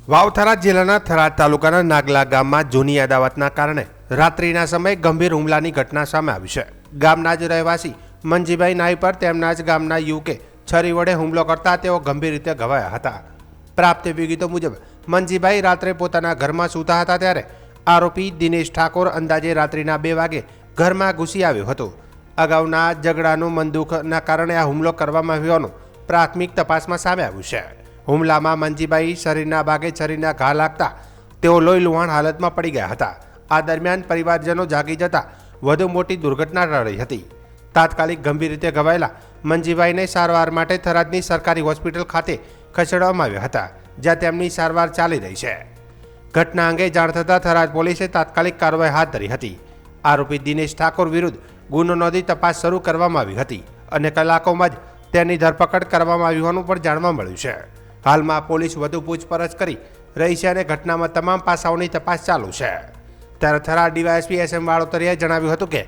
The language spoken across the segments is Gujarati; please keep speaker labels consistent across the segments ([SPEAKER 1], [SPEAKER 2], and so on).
[SPEAKER 1] વાવથરા જિલ્લાના થરાદ તાલુકાના નાગલા ગામમાં જૂની અદાવતના કારણે રાત્રિના સમયે ગંભીર હુમલાની ઘટના સામે આવી છે. ગામના જ રહેવાસી મંજીભાઈ નાઈ પર તેમના જ ગામના યુવકે છરી વડે હુમલો કરતા તેઓ ગંભીર રીતે ઘવાયા હતા. પ્રાપ્ત વિગતો મુજબ મંજીભાઈ રાત્રે પોતાના ઘરમાં સૂતા હતા ત્યારે આરોપી દિનેશ ઠાકોર અંદાજે રાત્રિના 2 વાગે ઘરમાં ઘૂસી આવ્યો હતો. અગાઉના ઝઘડાનું મનદુખના કારણે આ હુમલો કરવામાં આવ્યોનું પ્રાથમિક તપાસમાં સામે આવ્યું છે. હુમલામાં મંજીભાઈ શરીરના ભાગે છરીના ઘા લાગતા તેઓ લોહી લુહાણ હાલતમાં પડી ગયા હતા. આ દરમિયાન પરિવારજનો જાગી જતા વધુ મોટી દુર્ઘટના ટળી હતી. તાત્કાલિક ગંભીર રીતે ઘવાયેલા મંજીભાઈને સારવાર માટે થરાદની સરકારી હોસ્પિટલ ખાતે ખસેડવામાં આવ્યા હતા, જ્યાં તેમની સારવાર ચાલી રહી છે. ઘટના અંગે જાણ થતાં થરાદ પોલીસે તાત્કાલિક કાર્યવાહી હાથ ધરી હતી. આરોપી દિનેશ ઠાકોર વિરુદ્ધ ગુનો નોંધી તપાસ શરૂ કરવામાં આવી હતી અને કલાકોમાં જ તેની ધરપકડ કરવામાં આવી હોવાનું પણ જાણવા મળ્યું છે. હાલમાં પોલીસ વધુ પૂછપરછ કરી રહી છે અને ઘટનામાં તમામ પાસાઓની તપાસ ચાલુ છે. ત્યારે થરાદ ડીવાયએસપી SM વાળોતરિયાએ જણાવ્યું હતું કે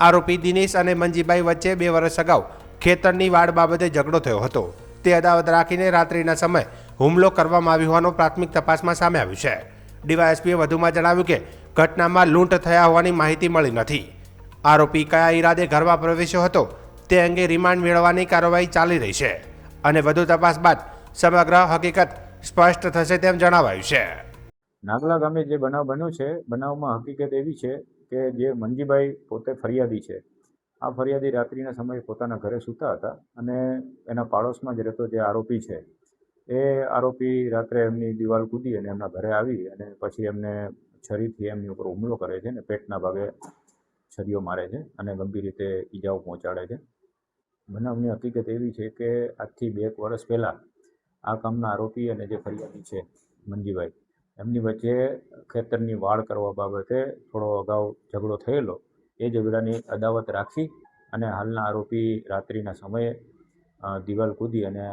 [SPEAKER 1] આરોપી દિનેશ અને મંજીભાઈ વચ્ચે 2 વર્ષ અગાઉ ખેતરની વાડ બાબતે ઝઘડો થયો હતો. તે અદાવત રાખીને રાત્રિના સમયે હુમલો કરવામાં આવ્યો હોવાનું પ્રાથમિક તપાસમાં સામે આવ્યું છે. ડીવાયએસપીએ વધુમાં જણાવ્યું કે ઘટનામાં લૂંટ થયા હોવાની માહિતી મળી નથી. આરોપી કયા ઈરાદે ઘરમાં પ્રવેશ્યો હતો તે અંગે રિમાન્ડ મેળવવાની કાર્યવાહી ચાલી રહી છે અને વધુ તપાસ બાદ સમગ્ર હકીકત સ્પષ્ટ થશે તેમ જણાવાયું છે.
[SPEAKER 2] નાગલા ગામે જે બનાવ બન્યો છે, બનાવમાં હકીકત એવી છે કે જે મંજીભાઈ પોતે ફરિયાદી છે. આ ફરિયાદી રાત્રિના સમયે પોતાના ઘરે સૂતા હતા અને એના પાડોશમાં જ રહેતો જે આરોપી છે એ આરોપી રાત્રે એમની દિવાલ કૂદી અને એમના ઘરે આવી અને પછી એમને છરીથી એમની ઉપર હુમલો કરે છે અને પેટના ભાગે છરીઓ મારે છે અને ગંભીર રીતે ઈજાઓ પહોંચાડે છે. બનાવની હકીકત એવી છે કે આજથી 2 વર્ષ પહેલાં આ કામના આરોપી અને જે ફરિયાદી છે મંજીભાઈ, એમની વચ્ચે ખેતરની વાડ કરવા બાબતે થોડો અગાઉ ઝઘડો થયેલો. એ ઝઘડાની અદાવત રાખી અને હાલના આરોપી રાત્રિના સમયે દિવાલ કૂદી અને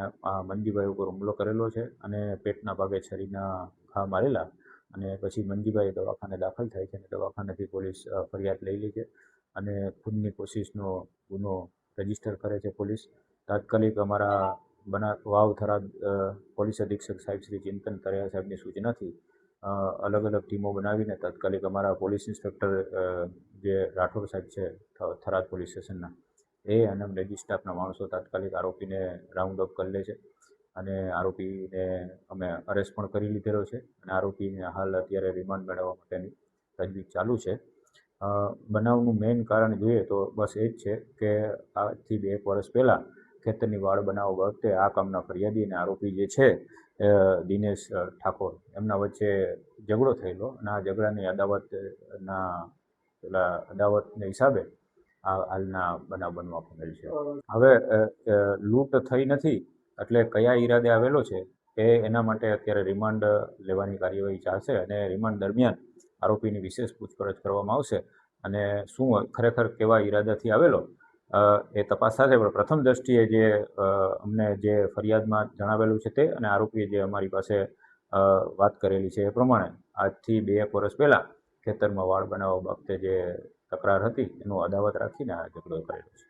[SPEAKER 2] મંજીભાઈ ઉપર હુમલો કરેલો છે અને પેટના ભાગે છરીના ઘા મારેલા અને પછી મંજીભાઈ દવાખાને દાખલ થાય છે અને દવાખાનેથી પોલીસ ફરિયાદ લઈ લે છે અને ખૂનની કોશિશનો ગુનો રજીસ્ટર કરે છે પોલીસ. તાત્કાલિક અમારા વાવ થરાદ પોલીસ અધિક્ષક સાહેબ શ્રી ચિંતન તરિયા સાહેબની સૂચનાથી અલગ અલગ ટીમો બનાવીને તાત્કાલિક અમારા પોલીસ ઇન્સ્પેક્ટર જે રાઠોડ સાહેબ છે થરાદ પોલીસ સ્ટેશનના, એ અને લેડી સ્ટાફના માણસો તાત્કાલિક આરોપીને રાઉન્ડ અપ કરી લે છે અને આરોપીને અમે અરેસ્ટ પણ કરી લીધેલો છે અને આરોપીને હાલ અત્યારે રિમાન્ડ મેળવવા માટેની તજવીજ ચાલુ છે. બનાવનું મેઇન કારણ જોઈએ તો બસ એ જ છે કે આજથી 2 વર્ષ પહેલાં ખેતરની વાડ બનાવવા વખતે આ કામના ફરિયાદી અને આરોપી જે છે દિનેશ ઠાકોર, એમના વચ્ચે ઝઘડો થયેલો અને આ ઝઘડાની અદાવતને હિસાબે આ હાલના બનાવ બનવા પામેલ છે. હવે લૂંટ થઈ નથી એટલે કયા ઈરાદે આવેલો છે એ એના માટે અત્યારે રિમાન્ડ લેવાની કાર્યવાહી ચાલશે અને રિમાન્ડ દરમિયાન આરોપીની વિશેષ પૂછપરછ કરવામાં આવશે અને શું ખરેખર કેવા ઈરાદાથી આવેલો એ તપાસ થશે. પણ પ્રથમ દ્રષ્ટિએ જે અમને જે ફરિયાદમાં જણાવેલું છે તે અને આરોપીએ જે અમારી પાસે વાત કરેલી છે એ પ્રમાણે આજથી 2 વર્ષ પહેલાં ખેતરમાં વાડ બનાવવા બાબતે જે તકરાર હતી એનું અદાવત રાખીને આ ઝઘડો કરેલો છે.